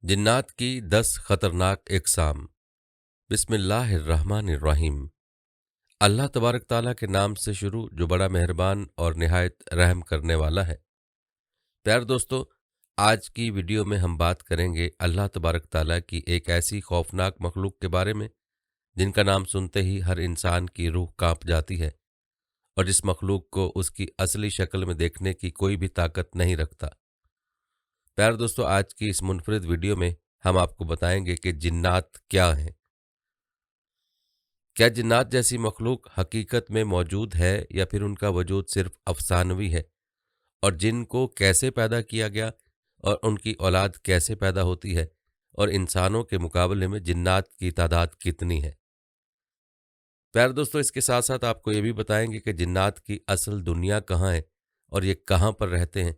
जिन्नात की 10 खतरनाक इकसाम। बिस्मिल्लाहिर्रहमानिर्रहीम। अल्लाह तबारक ताला के नाम से शुरू जो बड़ा मेहरबान और निहायत रहम करने वाला है। प्यार दोस्तों, आज की वीडियो में हम बात करेंगे अल्लाह तबारक ताला की एक ऐसी खौफनाक मखलूक के बारे में जिनका नाम सुनते ही हर इंसान की रूह कांप जाती है और जिस मखलूक को उसकी असली शक्ल में देखने की कोई भी ताकत नहीं रखता। प्यार दोस्तों, आज की इस मुनफरिद वीडियो में हम आपको बताएंगे कि जिन्नात क्या हैं। क्या जिन्नात जैसी मखलूक हकीकत में मौजूद है या फिर उनका वजूद सिर्फ अफसानवी है, और जिन को कैसे पैदा किया गया और उनकी औलाद कैसे पैदा होती है, और इंसानों के मुकाबले में जिन्नात की तादाद कितनी है। प्यार दोस्तों, इसके साथ साथ आपको ये भी बताएंगे कि जिन्नात की असल दुनिया कहाँ है और ये कहाँ पर रहते हैं,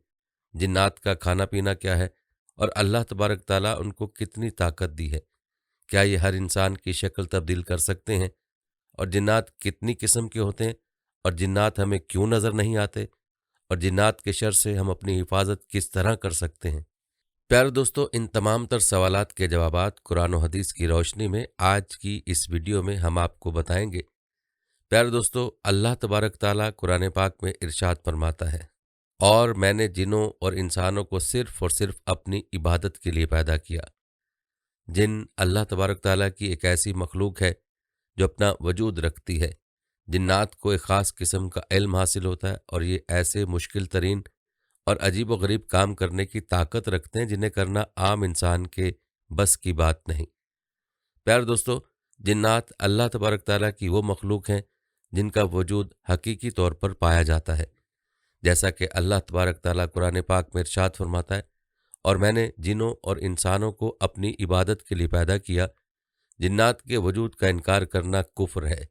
जिन्नात का खाना पीना क्या है और अल्लाह तबारक ताला उनको कितनी ताकत दी है। क्या ये हर इंसान की शक्ल तब्दील कर सकते हैं, और जिन्नात कितनी किस्म के होते हैं, और जिन्नात हमें क्यों नज़र नहीं आते, और जिन्नात के शर से हम अपनी हिफाजत किस तरह कर सकते हैं। प्यारे दोस्तों, इन तमाम तर सवालात के जवाबात कुरान और हदीस की रोशनी में आज की इस वीडियो में हम आपको बताएंगे। प्यारे दोस्तों, अल्लाह तबारक ताला कुरान पाक में इरशाद फरमाता है, और मैंने जिनों और इंसानों को सिर्फ और सिर्फ अपनी इबादत के लिए पैदा किया। जिन अल्लाह तबारक ताला की एक ऐसी मखलूक है जो अपना वजूद रखती है। जिन्नात को एक ख़ास किस्म का इल्म हासिल होता है और ये ऐसे मुश्किल तरीन और अजीब व गरीब काम करने की ताकत रखते हैं जिन्हें करना आम इंसान के बस की बात नहीं। प्यारे दोस्तों, जिन्नात अल्लाह तबारक ताला की वो मखलूक हैं जिनका वजूद हकीकी तौर पर पाया जाता है। जैसा कि अल्लाह तबारक ताला कुरान पाक में इरशाद फरमाता है, और मैंने जिनों और इंसानों को अपनी इबादत के लिए पैदा किया। जिन्नात के वजूद का इनकार करना कुफ्र है।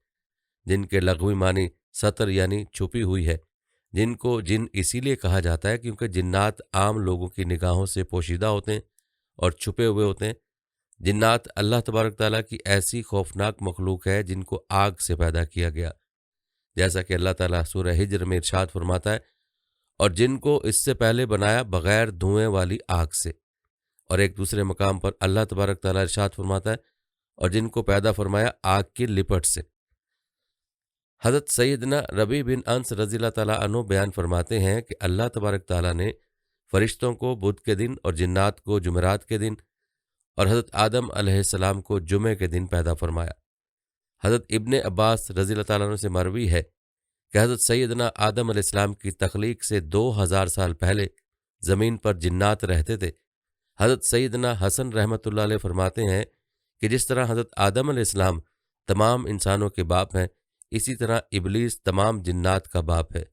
जिनके लग़वी मानी सतर यानी छुपी हुई है। जिनको जिन इसीलिए कहा जाता है क्योंकि जिन्नात आम लोगों की निगाहों से पोशीदा होते हैं और छुपे हुए होते हैं। जिन्नात अल्लाह तबारक ताला की ऐसी खौफनाक मखलूक है जिनको आग से पैदा किया गया। जैसा कि अल्लाह ताला सूरह हिज्र में इरशाद फरमाता है, और जिनको इससे पहले बनाया बग़ैर धुएं वाली आग से। और एक दूसरे मकाम पर अल्लाह तबारक ताला इरशाद फरमाता है, और जिनको पैदा फरमाया आग की लिपट से। हज़रत सैयदना रबी बिन अंस रज़ियल्लाहु ताला अन्हु बयान फरमाते हैं कि अल्लाह तबारक ताला ने फरिश्तों को बुध के दिन और जिन्नात को जुमेरात के दिन और हज़रत आदम अलैहिस्सलाम को जुमे के दिन पैदा फरमाया। हज़रत इब्ने अब्बास रज़ियल्लाहु ताला अन्हु से मरवी है कि हज़रत सैयदना आदम अलैहिस्सलाम की तख्लीक से 2000 साल पहले ज़मीन पर जिन्नात रहते थे। हज़रत सैयदना हसन रहमतुल्लाह अलैह फरमाते हैं कि जिस तरह हज़रत आदम अलैहिस्सलाम तमाम इंसानों के बाप हैं, इसी तरह इबलीस तमाम जिन्नात का बाप है।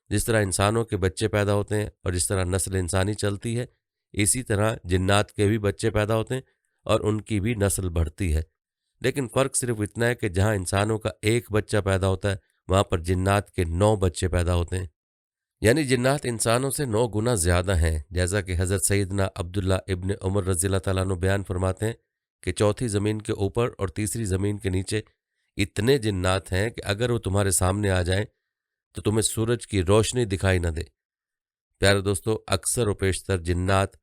जिस तरह इंसानों के बच्चे पैदा होते हैं और जिस तरह नस्ल इंसानी चलती है, इसी तरह जिन्नात के भी बच्चे पैदा होते हैं और उनकी भी नस्ल बढ़ती है। लेकिन फ़र्क सिर्फ इतना है कि जहाँ इंसानों का एक बच्चा पैदा होता है, वहाँ पर जिन्नात के 9 बच्चे पैदा होते हैं। यानी जिन्नात इंसानों से 9 गुना ज़्यादा हैं। जैसा कि हज़रत सैयदना अब्दुल्ला इब्न उमर रज़ियल्लाहु ताला अन्हु बयान फरमाते हैं कि चौथी ज़मीन के ऊपर और तीसरी ज़मीन के नीचे इतने जिन्नात हैं कि अगर वो तुम्हारे सामने आ जाएं तो तुम्हें सूरज की रोशनी दिखाई न दे। प्यारे दोस्तों, अक्सर व पेशतर जिन्नात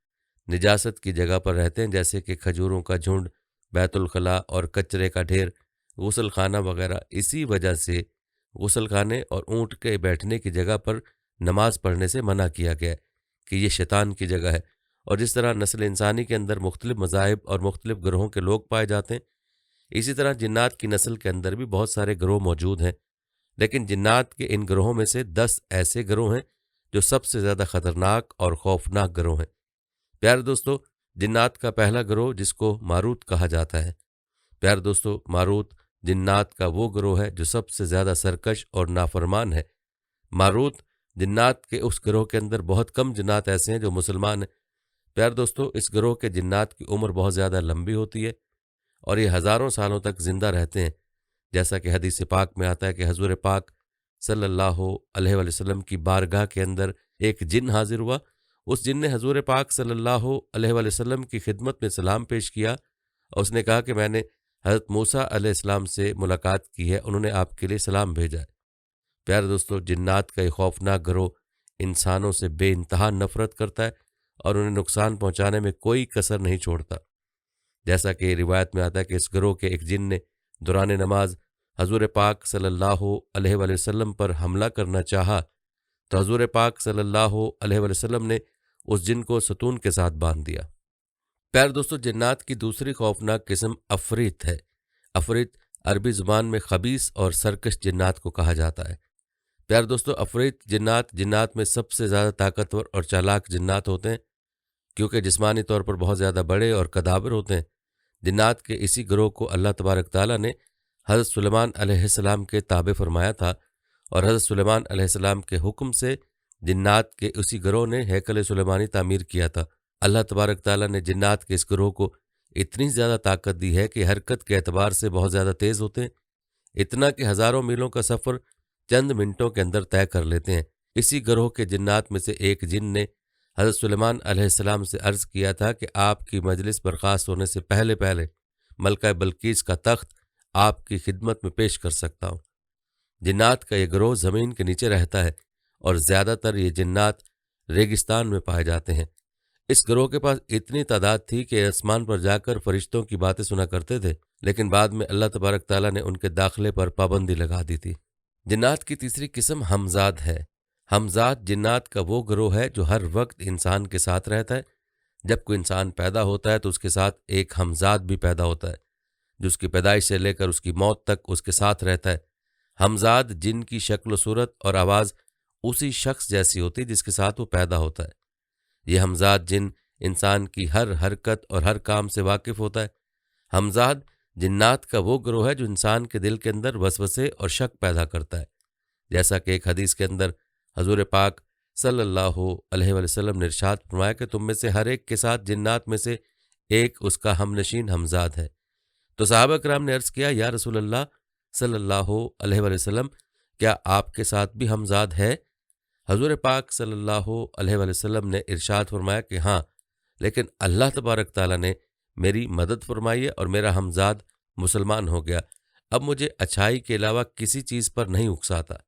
निजासत की जगह पर रहते हैं, जैसे कि खजूरों का झुंड, बैतुल खला और कचरे का ढेर, गुसल खाना वगैरह। इसी वजह से गुसल खाने और ऊँट के बैठने की जगह पर नमाज पढ़ने से मना किया गया है कि ये शैतान की जगह है। और जिस तरह नस्ल इंसानी के अंदर मुख्तलिफ मज़ाहिब और मुख्तलिफ ग्रोहों के लोग पाए जाते हैं, इसी तरह जिन्नात की नस्ल के अंदर भी बहुत सारे ग्रोह मौजूद हैं। लेकिन जिन्नात के इन ग्रोहों में से 10 ऐसे ग्रोह हैं जो सबसे ज़्यादा ख़तरनाक और खौफनाक ग्रोह हैं। प्यारे दोस्तों, जिन्नात का पहला ग्रोह जिसको मारूत कहा जाता है। प्यारे दोस्तों, मारूत जिन्नात का वो ग्रोह है जो सबसे ज़्यादा सरकश और नाफरमान है। मारूत जिन्नात के उस ग्रोह के अंदर बहुत कम जिन्नात ऐसे हैं जो मुसलमान हैं। प्यारे दोस्तों, इस ग्रोह के जिन्नात की उम्र बहुत ज़्यादा लंबी होती है और ये हज़ारों सालों तक ज़िंदा रहते हैं। जैसा कि हदीस पाक में आता है कि हज़ूर पाक सल्लल्लाहु अलैहि वसल्लम की बारगाह के अंदर एक जिन हाजिर हुआ। उस जिन ने हज़ूर पाक सल्लल्लाहु अलैहि वसल्लम की खिदमत में सलाम पेश किया और उसने कहा कि मैंने हज़रत मूसा अलैहिस्सलाम से मुलाकात की है, उन्होंने आपके लिए सलाम भेजा है। प्यारे दोस्तों, जिन्नात का ये खौफनाक ग्रोह इंसानों से बेइंतहा नफरत करता है और उन्हें नुकसान पहुंचाने में कोई कसर नहीं छोड़ता। जैसा कि रिवायत में आता है कि इस गिरोह के एक जिन ने दौरान नमाज हजूर पाक सल्लल्लाहु अलैहि वसल्लम पर हमला करना चाहा, तो हजूर पाक सल्लल्लाहु अलैहि वसल्लम ने उस जिन को सतून के साथ बांध दिया। प्यारे दोस्तों, जिन्नात की दूसरी खौफनाक किस्म अफरीत है। अफरीत अरबी ज़ुबान में खबीस और सरकश जिन्नात को कहा जाता है। प्यारे दोस्तों, अफरीत जिन्नात में सबसे ज़्यादा ताकतवर और चालाक जिन्नात होते हैं, क्योंकि जिस्मानी तौर पर बहुत ज़्यादा बड़े और कदावर होते हैं। जिन्नात के इसी गिरोह को अल्लाह तबारक ताला ने हज़रत सुलेमान अलैहिस्सलाम के ताबे फरमाया था, और हज़रत सुलेमान अलैहिस्सलाम के हुक्म से जिन्नात के उसी गिरोह ने हैकल सुलेमानी तामीर किया था। अल्लाह तबारक ताला ने जिन्नात के इस गिरोह को इतनी ज़्यादा ताकत दी है कि हरकत के एतबार से बहुत ज़्यादा तेज़ होते हैं, इतना कि हज़ारों मीलों का सफ़र चंद मिनटों के अंदर तय कर लेते हैं। इसी गिरोह के जिन्नात में से एक जिन ने हज़रत सुलेमान अलैहिस्सलाम से अर्ज़ किया था कि आपकी मजलिस बर्खास्त होने से पहले पहले मलका बल्कीस का तख्त आपकी खिदमत में पेश कर सकता हूँ। जिन्नात का ये गिरोह ज़मीन के नीचे रहता है और ज़्यादातर ये जिन्नात रेगिस्तान में पाए जाते हैं। इस गिरोह के पास इतनी तादाद थी कि आसमान पर जाकर फरिश्तों की बातें सुना करते थे, लेकिन बाद में अल्लाह तबारक ताला ने उनके दाखिले पर पाबंदी लगा दी थी। जिन्नात की तीसरी किस्म हमजाद है। हमजाद जिन्नात का वो गिरोह है जो हर वक्त इंसान के साथ रहता है। जब कोई इंसान पैदा होता है तो उसके साथ एक हमजाद भी पैदा होता है, जो उसकी पैदाइश से लेकर उसकी मौत तक उसके साथ रहता है। हमजाद जिन की शक्ल सूरत और आवाज़ उसी शख्स जैसी होती है जिसके साथ वो पैदा होता है। ये हमजाद जिन इंसान की हर हरकत और हर काम से वाकिफ़ होता है। हमजाद जिन्नात का वो गिरोह है जो इंसान के दिल के अंदर वसवसे और शक पैदा करता है। जैसा कि एक हदीस के अंदर हजूर पाक सल्लल्लाहु अलैहि वसल्लम ने इरशाद फरमाया कि तुम में से हर एक के साथ जिन्नात में से एक उसका हमनशीन हमजाद है। तो सहाबा किराम ने अर्ज़ किया, या रसूल अल्लाह सल्लल्लाहु अलैहि वसल्लम, क्या आपके साथ भी हमजाद है? हजूर पाक सल्लल्लाहु अलैहि वसल्लम ने इरशाद फरमाया कि हाँ, लेकिन अल्लाह तबारक ताला ने मेरी मदद फरमाई है और मेरा हमजाद मुसलमान हो गया। अब मुझे अच्छाई के अलावा किसी चीज़ पर नहीं उकसाता।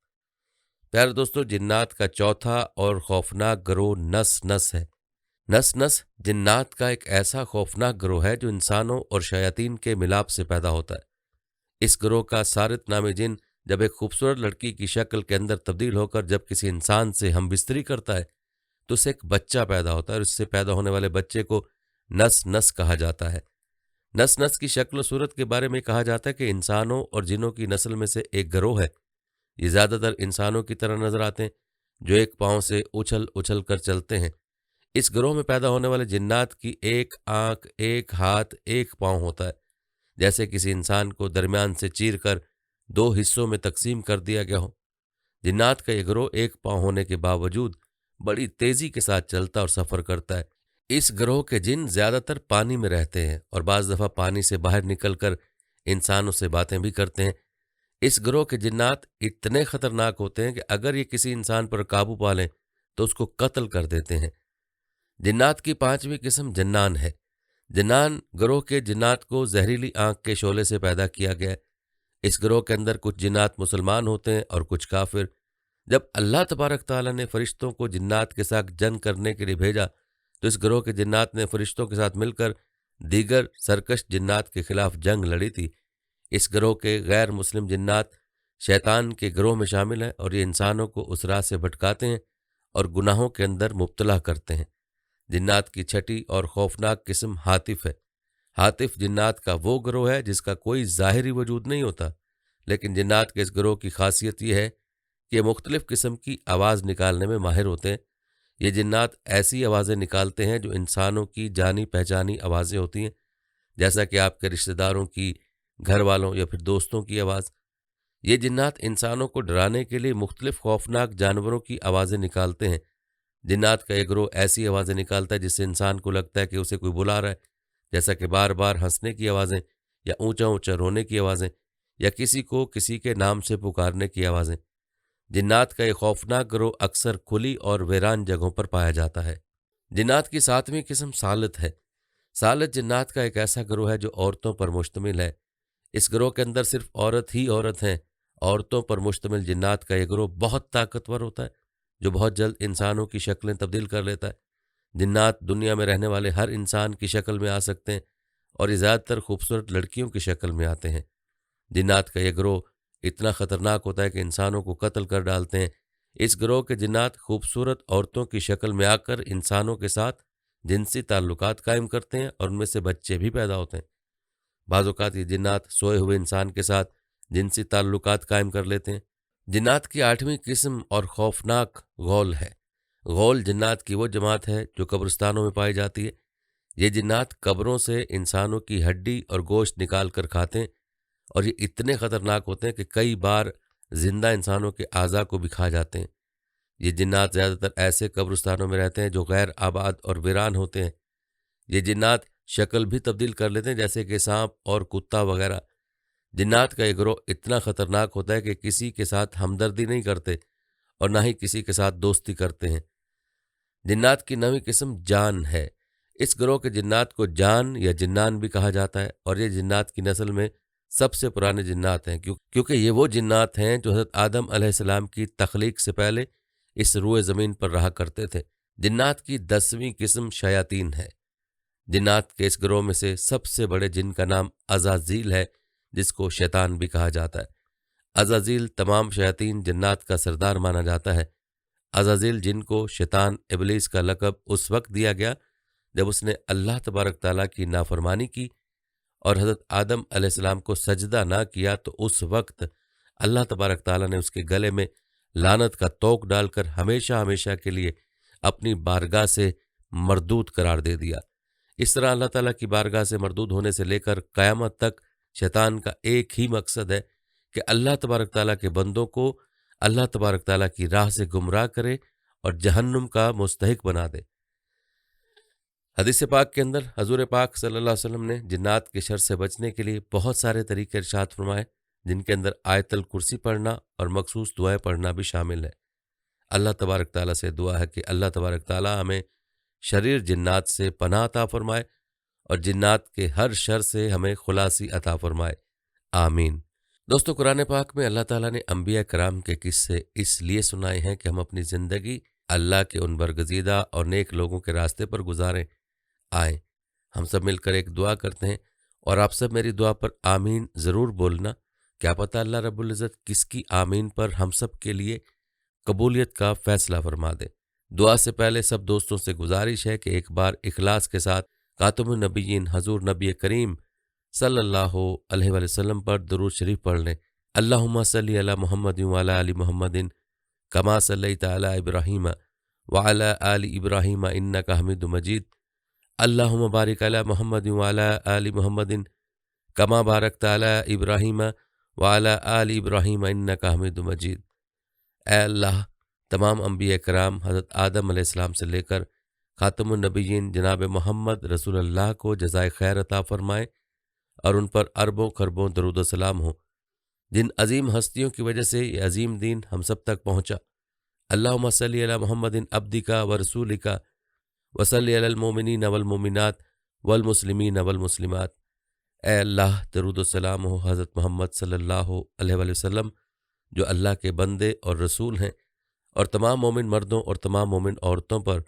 प्यारे दोस्तों, जिन्नात का चौथा और खौफनाक गिरोह नस नस है। नस नस जिन्नात का एक ऐसा खौफनाक गिरोह है जो इंसानों और शयातीन के मिलाप से पैदा होता है। इस गिरोह का सारित नामी जिन जब एक खूबसूरत लड़की की शक्ल के अंदर तब्दील होकर जब किसी इंसान से हम बिस्तरी करता है तो उससे एक बच्चा पैदा होता है, और इससे पैदा होने वाले बच्चे को नस नस कहा जाता है। नस नस की शक्ल सूरत के बारे में कहा जाता है कि इंसानों और जिनों की नस्ल में से एक गिरोह है। ये ज़्यादातर इंसानों की तरह नजर आते हैं, जो एक पाँव से उछल उछल कर चलते हैं। इस गिरोह में पैदा होने वाले जिन्नात की एक आंख, एक हाथ, एक पाँव होता है। जैसे किसी इंसान को दरमियान से चीर कर दो हिस्सों में तकसीम कर दिया गया हो। जिन्नात का ये गिरोह एक पाँव होने के बावजूद बड़ी तेज़ी के साथ चलता और सफ़र करता है। इस गिरोह के जिन ज़्यादातर पानी में रहते हैं और बाज़ दफ़ा पानी से बाहर निकलकर इंसानों से बातें भी करते हैं। इस गिरोह के जिन्नात इतने ख़तरनाक होते हैं कि अगर ये किसी इंसान पर काबू पा लें तो उसको कत्ल कर देते हैं। जिन्नात की पांचवी किस्म जन्नान है। जन्नान गिरोह के जिन्नात को जहरीली आंख के शोले से पैदा किया गया है। इस गिरोह के अंदर कुछ जिन्नात मुसलमान होते हैं और कुछ काफिर। जब अल्लाह तबारक ताला ने फरिश्तों को जिन्नात के साथ जंग करने के लिए भेजा तो इस गिरोह के जिन्नात ने फरिश्तों के साथ मिलकर दीगर सरकश जिन्नात के खिलाफ जंग लड़ी थी। इस गिरोह के गैर मुस्लिम जिन्नात शैतान के गिरोह में शामिल हैं और ये इंसानों को उस राह से भटकाते हैं और गुनाहों के अंदर मुब्तला करते हैं। जिन्नात की छठी और खौफनाक किस्म हातिफ है। हातिफ जिन्नात का वो गिरोह है जिसका कोई ज़ाहिरी वजूद नहीं होता, लेकिन जिन्नात के इस गिरोह की खासियत यह है कि ये मुख्तलिफ़ किस्म की आवाज़ निकालने में माहिर होते हैं। ये जिन्नात ऐसी आवाज़ें निकालते हैं जो इंसानों की जानी पहचानी आवाज़ें होती हैं, जैसा कि आपके रिश्तेदारों की, घर वालों या फिर दोस्तों की आवाज़। ये जिन्नात इंसानों को डराने के लिए मुख्तलिफ़ खौफनाक जानवरों की आवाज़ें निकालते हैं। जिन्नात का एक गिरोह ऐसी आवाज़ें निकालता है जिससे इंसान को लगता है कि उसे कोई बुला रहा है, जैसा कि बार बार हंसने की आवाज़ें या ऊंचा ऊंचा रोने की आवाज़ें या किसी को किसी के नाम से पुकारने की आवाज़ें। जिन्नात का एक खौफनाक गिरोह अक्सर खुली और वीरान जगहों पर पाया जाता है। जिन्नात की सातवीं किस्म सालित है। सालित जिन्नात का एक ऐसा गिरोह है जो औरतों पर मुश्तमिल है। इस गिरोह के अंदर सिर्फ औरत ही औरत हैं। औरतों पर मुश्तमिल जिन्नात का यह गिरोह बहुत ताकतवर होता है, जो बहुत जल्द इंसानों की शक्लें तब्दील कर लेता है। جنات دنیا میں رہنے والے ہر انسان کی شکل میں آ سکتے ہیں، اور یہ زیادہ تر خوبصورت لڑکیوں کی شکل میں آتے ہیں۔ جنات کا یہ گروہ اتنا خطرناک ہوتا ہے کہ انسانوں کو قتل کر ڈالتے ہیں۔ اس گروہ کے جنات خوبصورت عورتوں کی شکل میں آ کر انسانوں کے ساتھ جنسی تعلقات قائم کرتے ہیں، اور ان میں سے بچے بھی پیدا ہوتے ہیں۔ بعض اوقات یہ جنات سوئے ہوئے انسان کے ساتھ جنسی تعلقات قائم کر لیتے ہیں۔ جنات کی 8ویں قسم اور خوفناک غول ہے۔ غول جنات کی وہ جماعت ہے جو قبرستانوں میں پائی جاتی ہے۔ یہ جنات قبروں سے انسانوں کی ہڈی اور گوشت نکال کر کھاتے ہیں، اور یہ اتنے خطرناک ہوتے ہیں کہ کئی بار زندہ انسانوں کے اعضاء کو بھی کھا جاتے ہیں۔ یہ جنات زیادہ تر ایسے قبرستانوں میں رہتے ہیں جو غیر آباد اور ویران ہوتے ہیں۔ یہ جنات شکل بھی تبدیل کر لیتے ہیں، جیسے کہ سانپ اور کتا وغیرہ۔ جنات کا یہ گروہ اتنا خطرناک ہوتا ہے کہ کسی کے ساتھ ہمدردی نہیں کرتے اور نہ ہی کسی کے ساتھ دوستی کرتے ہیں۔ جنات کی 9ویں قسم جان ہے۔ اس گروہ کے جنات کو جان یا جنان بھی کہا جاتا ہے، اور یہ جنات کی نسل میں سب سے پرانے جنات ہیں، کیونکہ یہ وہ جنات ہیں جو حضرت آدم علیہ السلام کی تخلیق سے پہلے اس روئے زمین پر رہا کرتے تھے۔ جنات کی 10ویں قسم شیاطین ہے۔ جنات کے اس گروہ میں سے سب سے بڑے جن کا نام عزازیل ہے، جس کو شیطان بھی کہا جاتا ہے۔ عزازیل تمام شیاطین جنات کا سردار مانا جاتا ہے۔ عزازیل جن کو شیطان ابلیس کا لقب اس وقت دیا گیا جب اس نے اللہ تبارک تعالیٰ کی نافرمانی کی اور حضرت آدم علیہ السلام کو سجدہ نہ کیا، تو اس وقت اللہ تبارک تعالیٰ نے اس کے گلے میں لعنت کا توق ڈال کر ہمیشہ ہمیشہ کے لیے اپنی بارگاہ سے مردود قرار دے دیا۔ اس طرح اللہ تعالیٰ کی بارگاہ سے مردود ہونے سے لے کر قیامت تک شیطان کا ایک ہی مقصد ہے کہ اللہ تبارک تعالیٰ کے بندوں کو اللہ تبارک تعالیٰ کی راہ سے گمراہ کرے اور جہنم کا مستحق بنا دے۔ حدیث پاک کے اندر حضور پاک صلی اللہ علیہ وسلم نے جنات کے شر سے بچنے کے لیے بہت سارے طریقے ارشاد فرمائے، جن کے اندر آیت الکرسی پڑھنا اور مخصوص دعائیں پڑھنا بھی شامل ہے۔ اللہ تبارک تعالیٰ سے دعا ہے کہ اللہ تبارک تعالیٰ ہمیں شریر جنات سے پناہ عطا فرمائے اور جنات کے ہر شر سے ہمیں خلاصی عطا فرمائے، آمین۔ دوستو، قرآن پاک میں اللہ تعالیٰ نے انبیاء کرام کے قصے اس لیے سنائے ہیں کہ ہم اپنی زندگی اللہ کے ان برگزیدہ اور نیک لوگوں کے راستے پر گزاریں۔ آئیں ہم سب مل کر ایک دعا کرتے ہیں، اور آپ سب میری دعا پر آمین ضرور بولنا۔ کیا پتہ اللہ رب العزت کس کی آمین پر ہم سب کے لیے قبولیت کا فیصلہ فرما دے۔ دعا سے پہلے سب دوستوں سے گزارش ہے کہ ایک بار اخلاص کے ساتھ خاتم النبیین حضور نبی کریم صلی اللہ علیہ وآلہ وسلم پر درود شریف پڑھ لیں۔ اللہم صلی علی محمد وعلی آل محمد کما صلیت علی ابراہیم وعلی آل ابراہیم انک حمید مجید۔ اللہم بارک علی محمد وعلی آل محمد کما بارکت علی ابراہیم وعلی آل ابراہیم انک حمید مجید۔ اے اللہ، تمام انبیاء کرام حضرت آدم علیہ السلام سے لے کر خاتم النبیین جناب محمد رسول اللہ کو جزائے خیر عطا فرمائے، اور ان پر اربوں خربوں درود و سلام ہو، جن عظیم ہستیوں کی وجہ سے یہ عظیم دین ہم سب تک پہنچا۔ اللہم صلی علی محمد عبدک و رسولک وصلی علی المومنین والمومنات والمسلمین والمسلمات۔ اے اللہ، درود و سلام ہو حضرت محمد صلی اللہ علیہ وآلہ وسلم، جو اللہ کے بندے اور رسول ہیں، اور تمام مومن مردوں اور تمام مومن عورتوں پر،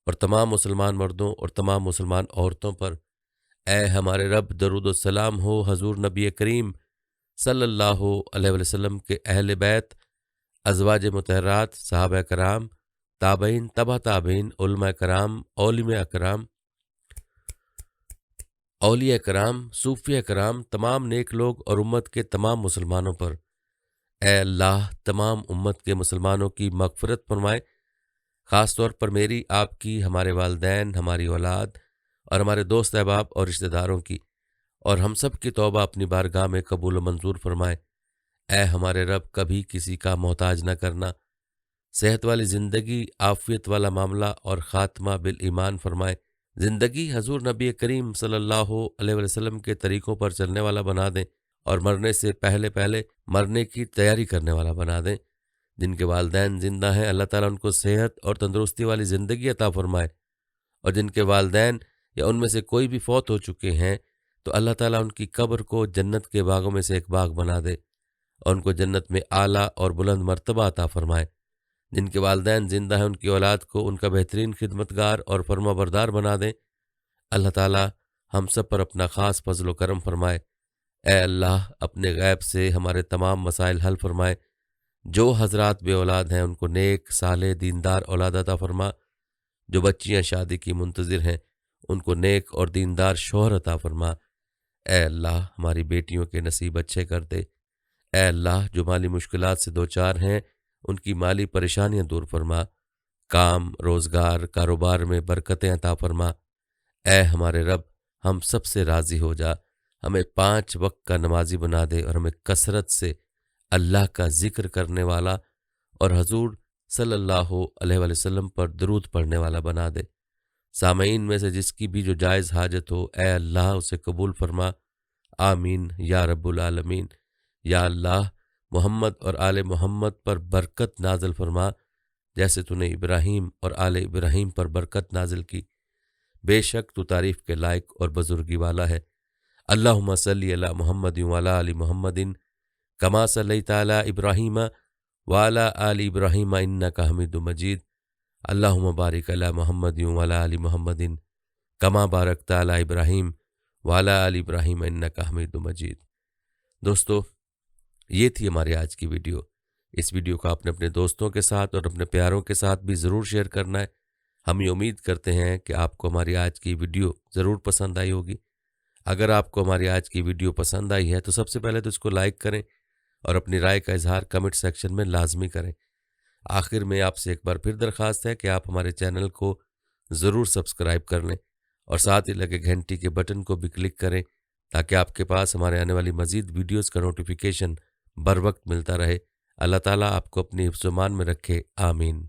اور تمام مسلمان مردوں اور تمام مسلمان عورتوں پر۔ اے ہمارے رب، درود و سلام ہو حضور نبی کریم صلی اللہ علیہ وآلہ وسلم کے اہل بیت، ازواج مطہرات، صحابہ کرام، تابعین، تبع تابعین، علماء کرام، اولیاء کرام، اولیاء کرام، صوفیاء کرام، تمام نیک لوگ اور امت کے تمام مسلمانوں پر۔ اے اللہ، تمام امت کے مسلمانوں کی مغفرت فرمائے، خاص طور پر میری، آپ کی، ہمارے والدین، ہماری اولاد اور ہمارے دوست احباب اور رشتہ داروں کی، اور ہم سب کی توبہ اپنی بارگاہ میں قبول و منظور فرمائے۔ اے ہمارے رب، کبھی کسی کا محتاج نہ کرنا، صحت والی زندگی، عافیت والا معاملہ اور خاتمہ بالایمان فرمائے۔ زندگی حضور نبی کریم صلی اللہ علیہ وسلم کے طریقوں پر چلنے والا بنا دیں، اور مرنے سے پہلے پہلے مرنے کی تیاری کرنے والا بنا دیں۔ جن کے والدین زندہ ہیں، اللہ تعالیٰ ان کو صحت اور تندرستی والی زندگی عطا فرمائے، اور جن کے والدین یا ان میں سے کوئی بھی فوت ہو چکے ہیں، تو اللہ تعالیٰ ان کی قبر کو جنت کے باغوں میں سے ایک باغ بنا دے، اور ان کو جنت میں اعلیٰ اور بلند مرتبہ عطا فرمائے۔ جن کے والدین زندہ ہیں ان کی اولاد کو ان کا بہترین خدمتگار اور فرما بردار بنا دیں۔ اللہ تعالیٰ ہم سب پر اپنا خاص فضل و کرم فرمائے۔ اے اللہ اپنے غیب سے ہمارے تمام مسائل حل فرمائے۔ جو حضرات بے اولاد ہیں ان کو نیک صالح دیندار اولاد عطا فرما۔ جو بچیاں شادی کی منتظر ہیں ان کو نیک اور دیندار شوہر عطا فرما۔ اے اللہ ہماری بیٹیوں کے نصیب اچھے کر دے۔ اے اللہ جو مالی مشکلات سے دوچار ہیں ان کی مالی پریشانیاں دور فرما۔ کام روزگار کاروبار میں برکتیں عطا فرما۔ اے ہمارے رب ہم سب سے راضی ہو جا، ہمیں 5 وقت کا نمازی بنا دے اور ہمیں کثرت سے اللہ کا ذکر کرنے والا اور حضور صلی اللہ علیہ وآلہ وسلم پر درود پڑھنے والا بنا دے۔ سامعین میں سے جس کی بھی جو جائز حاجت ہو اے اللہ اسے قبول فرما۔ آمین یا رب العالمین۔ یا اللہ محمد اور آل محمد پر برکت نازل فرما جیسے تو نے ابراہیم اور آل ابراہیم پر برکت نازل کی۔ بے شک تو تعریف کے لائق اور بزرگی والا ہے۔ اللہم صلی علی محمد وعلی آل محمد کما صلیت علی ابراہیم وعلی آل ابراہیم انک حمید مجید۔ اللہم بارک علی محمد وعلی آل محمد کما بارکت علی ابراہیم وعلی آل ابراہیم انک حمید مجید۔ دوستو یہ تھی ہماری آج کی ویڈیو۔ اس ویڈیو کو آپ نے اپنے دوستوں کے ساتھ اور اپنے پیاروں کے ساتھ بھی ضرور شیئر کرنا ہے۔ ہم یہ امید کرتے ہیں کہ آپ کو ہماری آج کی ویڈیو ضرور پسند آئی ہوگی۔ اگر آپ کو ہماری آج کی ویڈیو پسند آئی ہے تو سب سے پہلے تو اس کو لائک کریں اور اپنی رائے کا اظہار کمنٹ سیکشن میں لازمی کریں۔ آخر میں آپ سے ایک بار پھر درخواست ہے کہ آپ ہمارے چینل کو ضرور سبسکرائب کر لیں اور ساتھ ہی لگے گھنٹی کے بٹن کو بھی کلک کریں تاکہ آپ کے پاس ہمارے آنے والی مزید ویڈیوز کا نوٹیفیکیشن بر وقت ملتا رہے۔ اللہ تعالیٰ آپ کو اپنی حفظ و امان میں رکھے، آمین۔